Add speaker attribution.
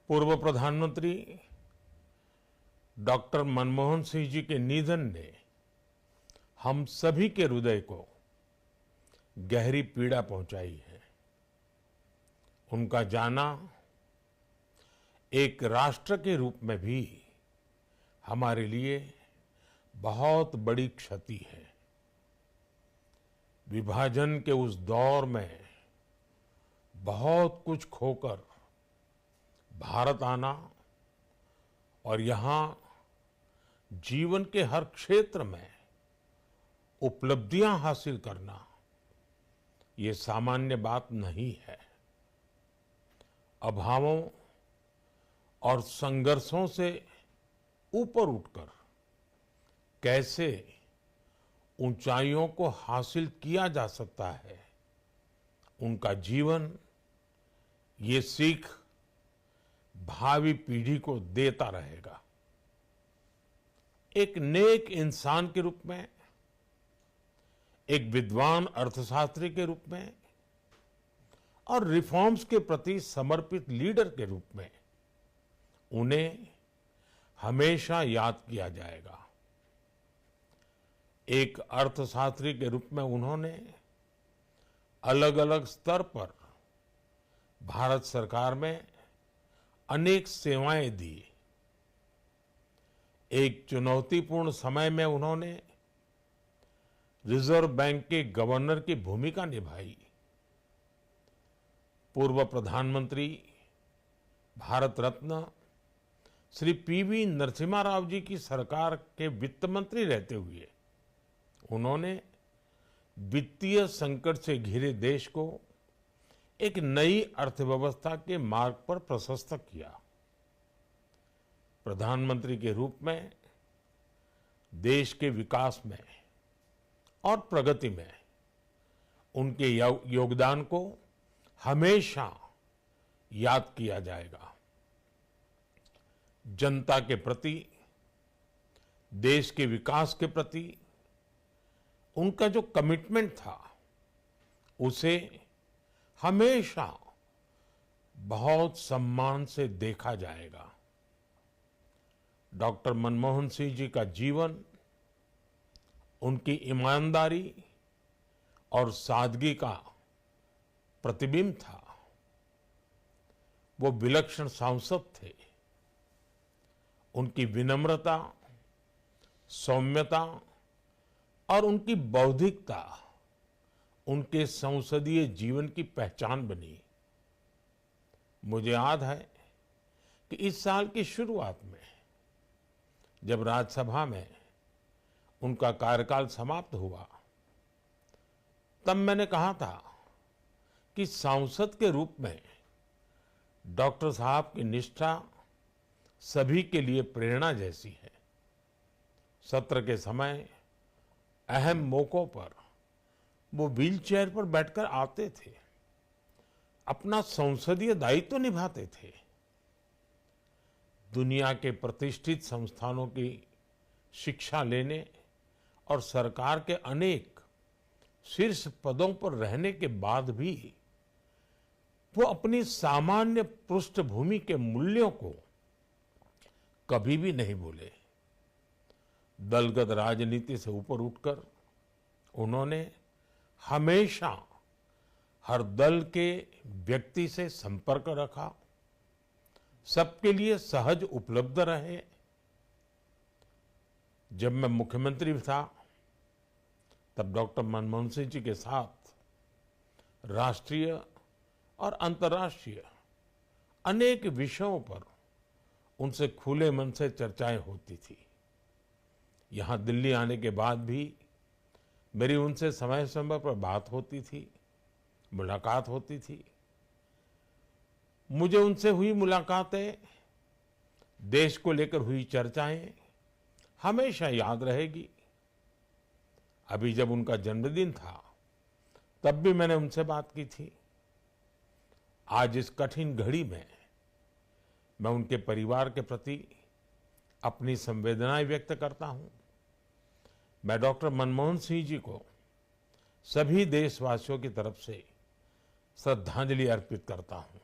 Speaker 1: पूर्व प्रधानमंत्री डॉक्टर मनमोहन सिंह जी के निधन ने हम सभी के हृदय को गहरी पीड़ा पहुंचाई है। उनका जाना एक राष्ट्र के रूप में भी हमारे लिए बहुत बड़ी क्षति है। विभाजन के उस दौर में बहुत कुछ खोकर भारत आना और यहाँ जीवन के हर क्षेत्र में उपलब्धियां हासिल करना ये सामान्य बात नहीं है। अभावों और संघर्षों से ऊपर उठकर कैसे ऊंचाइयों को हासिल किया जा सकता है, उनका जीवन ये सीख भावी पीढ़ी को देता रहेगा। एक नेक इंसान के रूप में, एक विद्वान अर्थशास्त्री के रूप में और रिफॉर्म्स के प्रति समर्पित लीडर के रूप में उन्हें हमेशा याद किया जाएगा। एक अर्थशास्त्री के रूप में उन्होंने अलग अलग स्तर पर भारत सरकार में अनेक सेवाएं दी। एक चुनौतीपूर्ण समय में उन्होंने रिजर्व बैंक के गवर्नर की भूमिका निभाई। पूर्व प्रधानमंत्री भारत रत्न श्री पीवी नरसिम्हा राव जी की सरकार के वित्त मंत्री रहते हुए उन्होंने वित्तीय संकट से घिरे देश को एक नई अर्थव्यवस्था के मार्ग पर प्रशस्त किया। प्रधानमंत्री के रूप में देश के विकास में और प्रगति में उनके योगदान को हमेशा याद किया जाएगा। जनता के प्रति, देश के विकास के प्रति उनका जो कमिटमेंट था उसे हमेशा बहुत सम्मान से देखा जाएगा। डॉक्टर मनमोहन सिंह जी का जीवन उनकी ईमानदारी और सादगी का प्रतिबिंब था। वो विलक्षण सांसद थे। उनकी विनम्रता, सौम्यता और उनकी बौद्धिकता उनके संसदीय जीवन की पहचान बनी। मुझे याद है कि इस साल की शुरुआत में जब राज्यसभा में उनका कार्यकाल समाप्त हुआ, तब मैंने कहा था कि सांसद के रूप में डॉक्टर साहब की निष्ठा सभी के लिए प्रेरणा जैसी है। सत्र के समय अहम मौकों पर वो व्हीलचेयर पर बैठकर आते थे, अपना संसदीय दायित्व निभाते थे। दुनिया के प्रतिष्ठित संस्थानों की शिक्षा लेने और सरकार के अनेक शीर्ष पदों पर रहने के बाद भी वो अपनी सामान्य पृष्ठभूमि के मूल्यों को कभी भी नहीं भूले। दलगत राजनीति से ऊपर उठकर उन्होंने हमेशा हर दल के व्यक्ति से संपर्क रखा, सबके लिए सहज उपलब्ध रहे। जब मैं मुख्यमंत्री था तब डॉक्टर मनमोहन सिंह जी के साथ राष्ट्रीय और अंतर्राष्ट्रीय अनेक विषयों पर उनसे खुले मन से चर्चाएं होती थी। यहाँ दिल्ली आने के बाद भी मेरी उनसे समय समय पर बात होती थी, मुलाकात होती थी। मुझे उनसे हुई मुलाकातें, देश को लेकर हुई चर्चाएं हमेशा याद रहेगी। अभी जब उनका जन्मदिन था तब भी मैंने उनसे बात की थी। आज इस कठिन घड़ी में मैं उनके परिवार के प्रति अपनी संवेदनाएं व्यक्त करता हूं। मैं डॉक्टर मनमोहन सिंह जी को सभी देशवासियों की तरफ से श्रद्धांजलि अर्पित करता हूं।